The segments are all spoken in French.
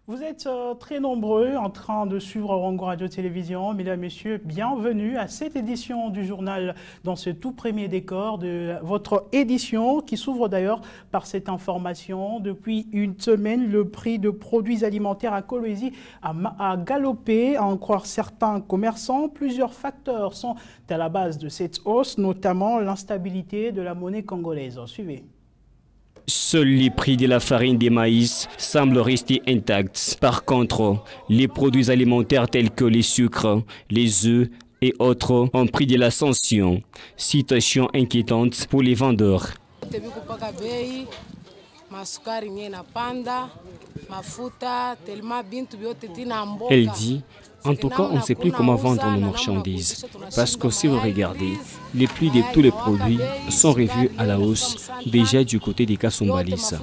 Vous êtes très nombreux en train de suivre Wango Radio Télévision. Mesdames, Messieurs, bienvenue à cette édition du journal dans ce tout premier décor de votre édition qui s'ouvre d'ailleurs par cette information. Depuis une semaine, le prix de produits alimentaires à Kolwezi a galopé, à en croire certains commerçants. Plusieurs facteurs sont à la base de cette hausse, notamment l'instabilité de la monnaie congolaise. Suivez. Seuls les prix de la farine des maïs semblent rester intacts. Par contre, les produits alimentaires tels que les sucres, les œufs et autres ont pris de l'ascension. Situation inquiétante pour les vendeurs. Elle dit, en tout cas, on ne sait plus comment vendre nos marchandises. Parce que si vous regardez, les prix de tous les produits sont revus à la hausse déjà du côté des Kasumbalis.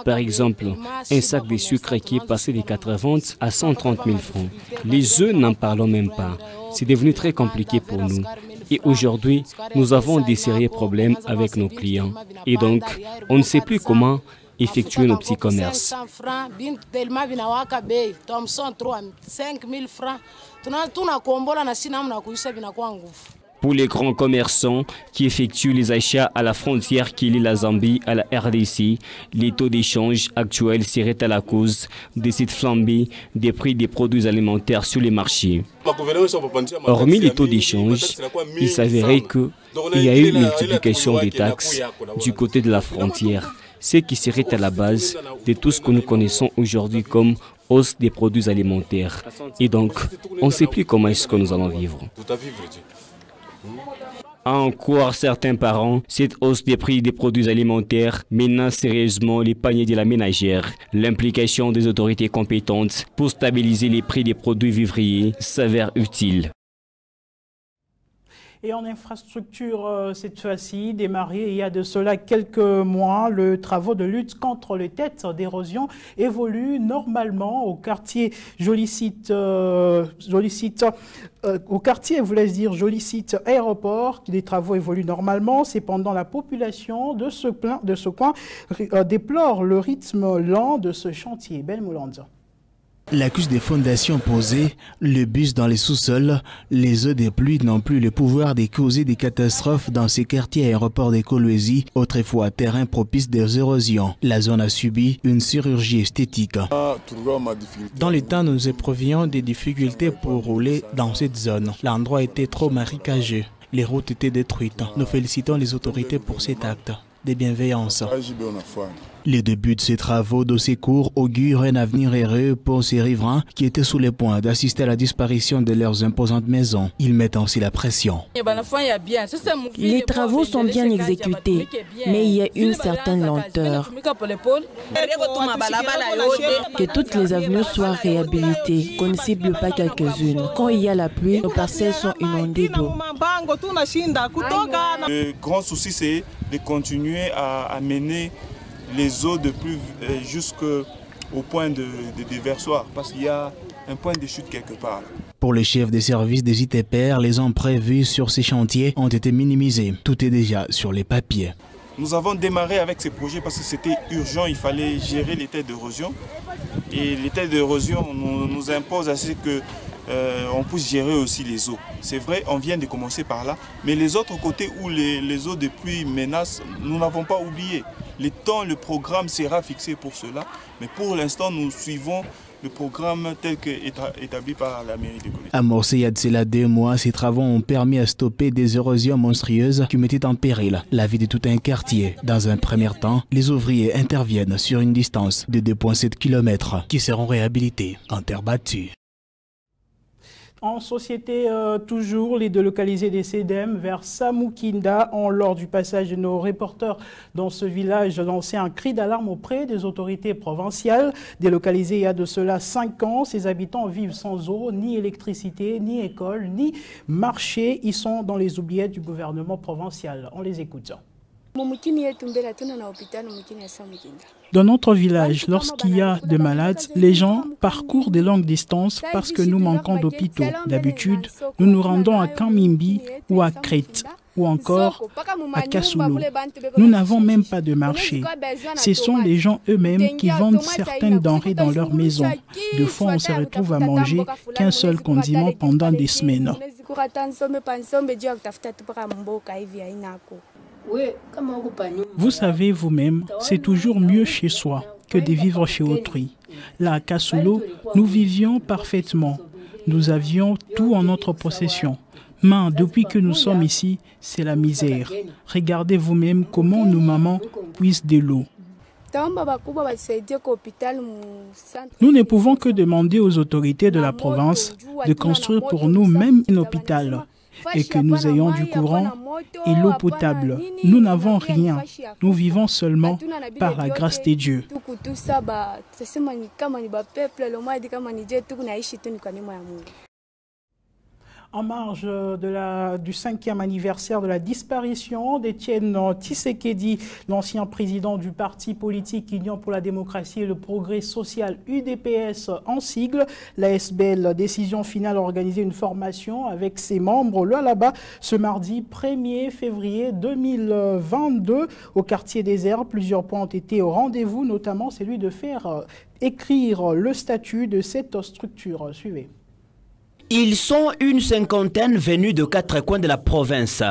Par exemple, un sac de sucre qui est passé de 80 à 130 000 francs. Les œufs, n'en parlons même pas. C'est devenu très compliqué pour nous. Et aujourd'hui, nous avons des sérieux problèmes avec nos clients. Et donc, on ne sait plus comment effectuer nos petits commerces. Pour les grands commerçants qui effectuent les achats à la frontière qui lie la Zambie à la RDC, les taux d'échange actuels seraient à la cause de cette flambée des prix des produits alimentaires sur les marchés. Hormis les taux d'échange, il s'avérait qu'il y a eu une multiplication des taxes du côté de la frontière, ce qui serait à la base de tout ce que nous connaissons aujourd'hui comme hausse des produits alimentaires. Et donc, on ne sait plus comment est-ce que nous allons vivre. À en croire certains parents, cette hausse des prix des produits alimentaires menace sérieusement les paniers de la ménagère. L'implication des autorités compétentes pour stabiliser les prix des produits vivriers s'avère utile. Et en infrastructure, cette fois-ci, démarré il y a de cela quelques mois, le travaux de lutte contre les têtes d'érosion évolue normalement au quartier Jolicite, au quartier, voulais-je dire, Jolicite Aéroport. Les travaux évoluent normalement. Cependant, la population de ce coin déplore le rythme lent de ce chantier. Ben Moulanda. L'accuse des fondations posées, le bus dans les sous-sols, les eaux des pluies n'ont plus le pouvoir de causer des catastrophes dans ces quartiers aéroports de Kolwezi, autrefois terrain propice des érosions. La zone a subi une chirurgie esthétique. Dans le temps, nous éprouvions des difficultés pour rouler dans cette zone. L'endroit était trop marécageux. Les routes étaient détruites. Nous félicitons les autorités pour cet acte de bienveillance. Le début de ces travaux d'aussi court augure un avenir heureux pour ces riverains qui étaient sous le point d'assister à la disparition de leurs imposantes maisons. Ils mettent ainsi la pression. Les travaux sont bien exécutés, mais il y a une certaine lenteur. Que toutes les avenues soient réhabilitées, qu'on ne cible pas quelques-unes. Quand il y a la pluie, nos parcelles sont inondées d'eau. Le grand souci, c'est de continuer à mener les eaux de pluie jusqu'au point de déversoir, parce qu'il y a un point de chute quelque part. Pour les chefs des services des ITPR, les hommes prévus sur ces chantiers ont été minimisés. Tout est déjà sur les papiers. Nous avons démarré avec ces projets parce que c'était urgent, il fallait gérer les têtes d'érosion. Et les têtes d'érosion nous imposent à ce que on puisse gérer aussi les eaux. C'est vrai, on vient de commencer par là, mais les autres côtés où les eaux de pluie menacent, nous n'avons pas oublié. Le programme sera fixé pour cela, mais pour l'instant, nous suivons le programme tel qu'établi par la mairie de Kolwezi. Amorcé il y a de cela 2 mois, ces travaux ont permis à stopper des érosions monstrueuses qui mettaient en péril la vie de tout un quartier. Dans un premier temps, les ouvriers interviennent sur une distance de 2,7 km qui seront réhabilités en terre battue. En société, toujours, les délocalisés des CEDEM vers Samoukinda ont, lors du passage de nos reporters dans ce village, lancé un cri d'alarme auprès des autorités provinciales. Délocalisés il y a de cela 5 ans, ces habitants vivent sans eau, ni électricité, ni école, ni marché. Ils sont dans les oubliettes du gouvernement provincial. On les écoute. Dans notre village, lorsqu'il y a des malades, les gens parcourent de longues distances parce que nous manquons d'hôpitaux. D'habitude, nous nous rendons à Kamimbi ou à Crète. ou encore à Kasulu. Nous n'avons même pas de marché. Ce sont les gens eux-mêmes qui vendent certaines denrées dans leur maison. Deux fois, on se retrouve à manger qu'un seul condiment pendant des semaines. Vous savez vous-même, c'est toujours mieux chez soi que de vivre chez autrui. Là, à Kasulu, nous vivions parfaitement. Nous avions tout en notre possession. Mais depuis que nous sommes ici, c'est la misère. Regardez vous-même comment nos mamans puissent de l'eau. Nous ne pouvons que demander aux autorités de la province de construire pour nous même un hôpital et que nous ayons du courant et l'eau potable. Nous n'avons rien. Nous vivons seulement par la grâce de Dieu. En marge du 5e anniversaire de la disparition d'Étienne Tshisekedi, l'ancien président du parti politique Union pour la démocratie et le progrès social UDPS en sigle, l'ASBL Décision Finale a organisé une formation avec ses membres là-bas ce mardi 1er février 2022 au quartier des Herbes. Plusieurs points ont été au rendez-vous, notamment celui de faire écrire le statut de cette structure. Suivez. Ils sont une cinquantaine venus de 4 coins de la province,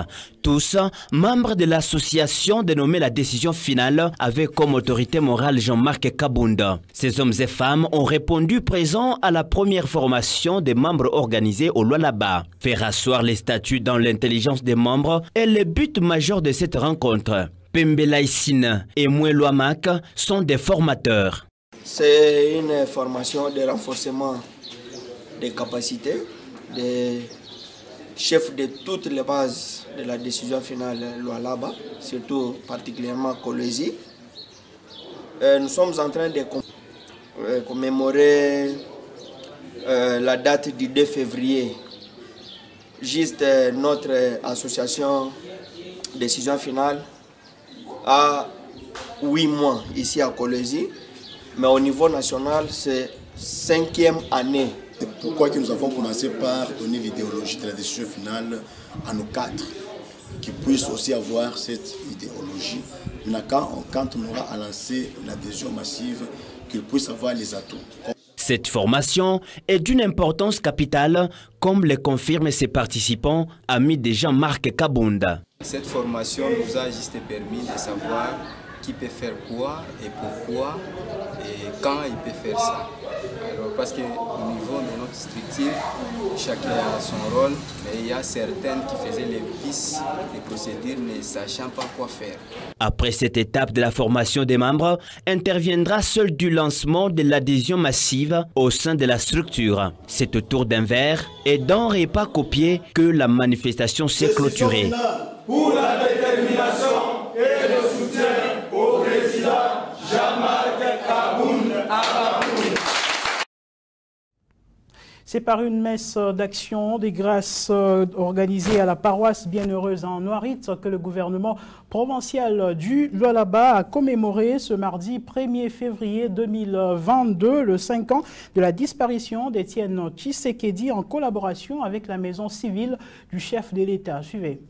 tous membres de l'association dénommée La Décision Finale avec comme autorité morale Jean-Marc Kabunda. Ces hommes et femmes ont répondu présents à la première formation des membres organisés au Lualaba. Faire asseoir les statuts dans l'intelligence des membres est le but majeur de cette rencontre. Pembela Issine et Mouelo Amak sont des formateurs. C'est une formation de renforcement des capacités des chefs de toutes les bases de la décision finale Lualaba, surtout particulièrement Kolwezi. Nous sommes en train de commémorer la date du 2 février. Juste notre association décision finale a 8 mois ici à Kolwezi, mais au niveau national, c'est 5e année. C'est pourquoi nous avons commencé par donner l'idéologie de la décision finale à nos cadres, qui puissent aussi avoir cette idéologie. Quand on aura à lancer l'adhésion massive, qu'ils puissent avoir les atouts. Cette formation est d'une importance capitale, comme le confirment ses participants, amis de Jean-Marc Kabunda. Cette formation nous a juste permis de savoir qui peut faire quoi et pourquoi et quand il peut faire ça. Alors, parce qu'au niveau de notre structure, chacun a son rôle, mais il y a certaines qui faisaient les vices des procédures ne sachant pas quoi faire. Après cette étape de la formation des membres, interviendra seul du lancement de l'adhésion massive au sein de la structure. C'est autour d'un verre et d'un repas copié que la manifestation s'est clôturée. Pour la détermination et le soutien au président Jean-Marc Kabunda. C'est par une messe d'action des grâces organisée à la paroisse Bienheureuse en Noirit que le gouvernement provincial du Lualaba a commémoré ce mardi 1er février 2022 le 5 ans de la disparition d'Étienne Tshisekedi en collaboration avec la maison civile du chef de l'État. Suivez.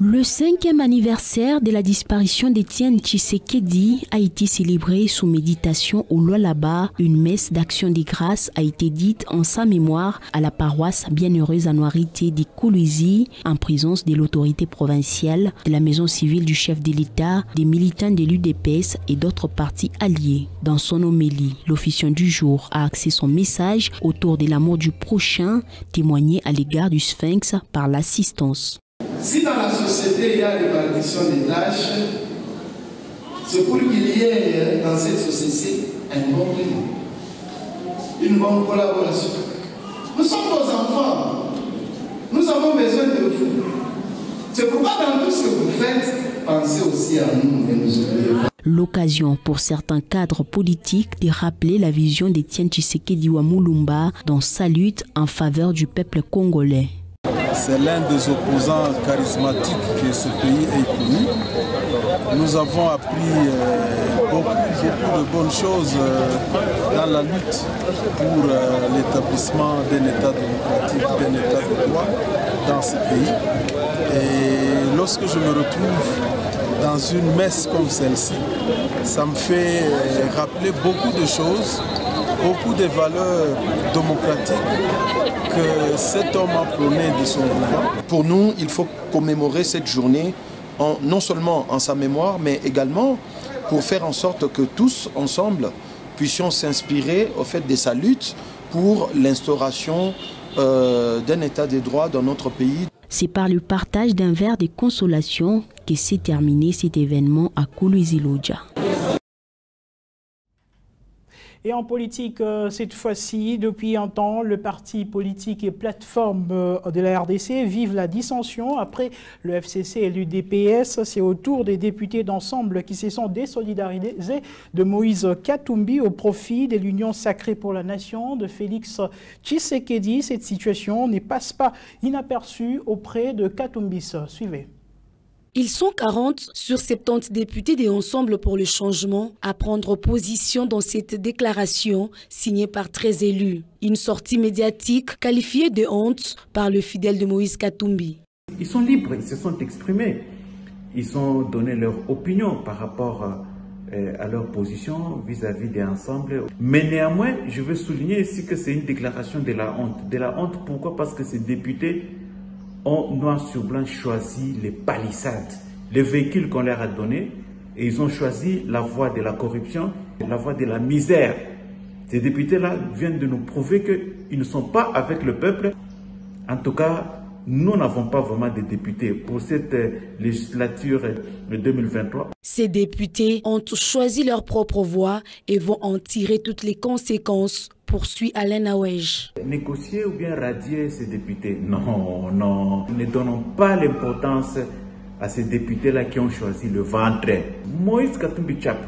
Le 5e anniversaire de la disparition d'Étienne Tshisekedi a été célébré sous méditation au Lualaba. Une messe d'action des grâces a été dite en sa mémoire à la paroisse Bienheureuse à Noirit de Kolwezi, en présence de l'autorité provinciale, de la maison civile du chef de l'État, des militants de l'UDPS et d'autres partis alliés. Dans son homélie, l'officiant du jour a axé son message autour de l'amour du prochain, témoigné à l'égard du Sphinx par l'assistance. Si dans la société il y a répartition des tâches, c'est pour qu'il y ait dans cette société un bon climat, une bonne collaboration. Nous sommes vos enfants, nous avons besoin de vous. C'est pourquoi dans tout ce que vous faites, pensez aussi à nous et nous oubliez. L'occasion pour certains cadres politiques de rappeler la vision d'Étienne Tshisekedi Wamulumba dans sa lutte en faveur du peuple congolais. C'est l'un des opposants charismatiques que ce pays ait connu. Nous avons appris beaucoup de bonnes choses dans la lutte pour l'établissement d'un État démocratique, d'un État de droit dans ce pays. Et lorsque je me retrouve dans une messe comme celle-ci, ça me fait rappeler beaucoup de choses, beaucoup de valeurs démocratiques que cet homme a prônées de son vivant. Pour nous, il faut commémorer cette journée non seulement en sa mémoire, mais également pour faire en sorte que tous, ensemble, puissions s'inspirer au fait de sa lutte pour l'instauration d'un état de droit dans notre pays. C'est par le partage d'un verre de consolation que s'est terminé cet événement à Kolwezi-Lodja. Et en politique, cette fois-ci, depuis un temps, le parti politique et plateforme de la RDC vivent la dissension. Après le FCC et l'UDPS, c'est au tour des députés d'ensemble qui se sont désolidarisés de Moïse Katumbi au profit de l'Union sacrée pour la nation de Félix Tshisekedi. Cette situation ne passe pas inaperçue auprès de Katumbis. Suivez. Ils sont 40 sur 70 députés des Ensemble pour le changement à prendre position dans cette déclaration signée par 13 élus. Une sortie médiatique qualifiée de honte par le fidèle de Moïse Katumbi. Ils sont libres, ils se sont exprimés. Ils ont donné leur opinion par rapport à leur position vis-à-vis des Ensembles. Mais néanmoins, je veux souligner ici que c'est une déclaration de la honte. De la honte, pourquoi? Parce que ces députés ont noir sur blanc choisi les palissades, les véhicules qu'on leur a donnés, et ils ont choisi la voie de la corruption, la voie de la misère. Ces députés-là viennent de nous prouver qu'ils ne sont pas avec le peuple. En tout cas, nous n'avons pas vraiment de députés pour cette législature de 2023. Ces députés ont choisi leur propre voie et vont en tirer toutes les conséquences, poursuit Alain Awej. Négocier ou bien radier ces députés? Non, non. Ne donnons pas l'importance à ces députés-là qui ont choisi le ventre. Moïse Katumbi Tchap,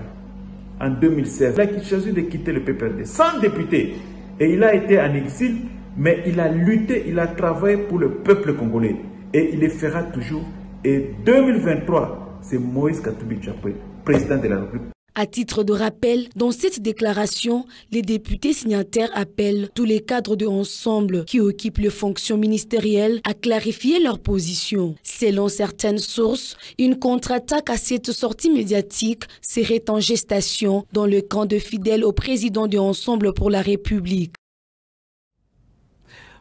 en 2016, il a choisi de quitter le PPRD, 100 députés. Et il a été en exil, mais il a lutté, il a travaillé pour le peuple congolais. Et il le fera toujours. Et 2023, c'est Moïse Katumbi Tchap, président de la République. À titre de rappel, dans cette déclaration, les députés signataires appellent tous les cadres de Ensemble qui occupent les fonctions ministérielles à clarifier leur position. Selon certaines sources, une contre-attaque à cette sortie médiatique serait en gestation dans le camp de fidèles au président de Ensemble pour la République.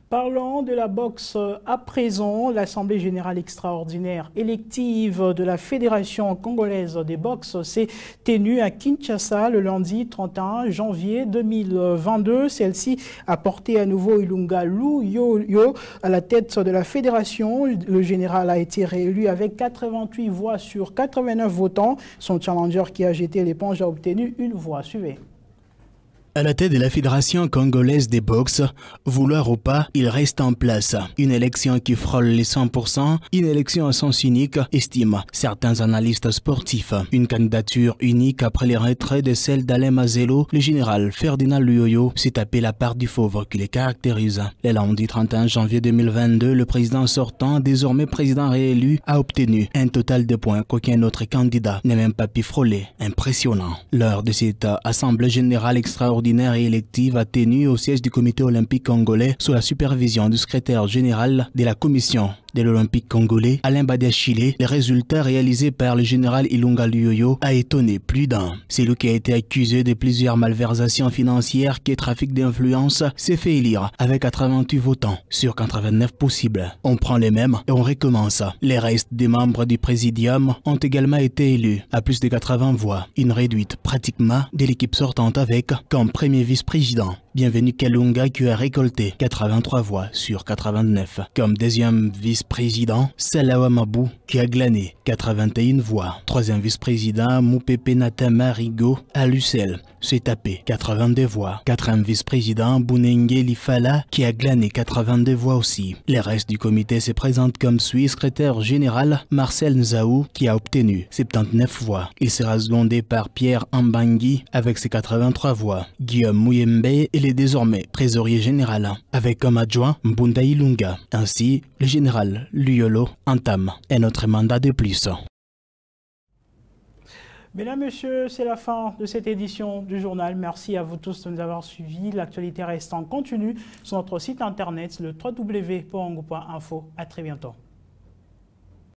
Parlons de la boxe à présent. L'Assemblée générale extraordinaire élective de la Fédération congolaise des boxes s'est tenue à Kinshasa le lundi 31 janvier 2022. Celle-ci a porté à nouveau Ilunga Luyoyo à la tête de la fédération. Le général a été réélu avec 88 voix sur 89 votants. Son challenger qui a jeté l'éponge a obtenu une voix. Suivez. À la tête de la Fédération congolaise des boxes, vouloir ou pas, il reste en place. Une élection qui frôle les 100%, une élection à sens unique, estiment certains analystes sportifs. Une candidature unique après les retraits de celle d'Alain Mazelo, le général Ferdinand Luyoyo s'est tapé la part du fauve qui les caractérise. Le lundi 31 janvier 2022, le président sortant, désormais président réélu, a obtenu un total de points qu'aucun autre candidat n'a même pas pu frôler. Impressionnant. Lors de cette assemblée générale extraordinaire et élective a tenu au siège du comité olympique congolais sous la supervision du secrétaire général de la commission de l'Olympique congolais, Alain Badiachile, les résultats réalisés par le général Ilunga Luyoyo a étonné plus d'un. C'est lui qui a été accusé de plusieurs malversations financières et trafic d'influence s'est fait élire avec 88 votants sur 89 possibles. On prend les mêmes et on recommence. Les restes des membres du présidium ont également été élus à plus de 80 voix, une réduite pratiquement de l'équipe sortante avec comme premier vice-président Bienvenu Kalunga qui a récolté 83 voix sur 89. Comme deuxième vice-président, Salawa Mabou qui a glané 81 voix. Troisième vice-président, Moupepe Natama Rigo à Lucelle s'est tapé 82 voix. Quatrième vice-président, Bounenge Lifala qui a glané 82 voix aussi. Les restes du comité se présentent comme suit. Secrétaire général Marcel Nzaou qui a obtenu 79 voix. Il sera secondé par Pierre Ambangui avec ses 83 voix. Guillaume Mouyembe il est désormais trésorier général avec comme adjoint Mbunda Ilunga. Ainsi, le général Luyolo entame un autre mandat de plus. Mesdames, Messieurs, c'est la fin de cette édition du journal. Merci à vous tous de nous avoir suivis. L'actualité reste en continu sur notre site internet, le www.ongo.info. À très bientôt.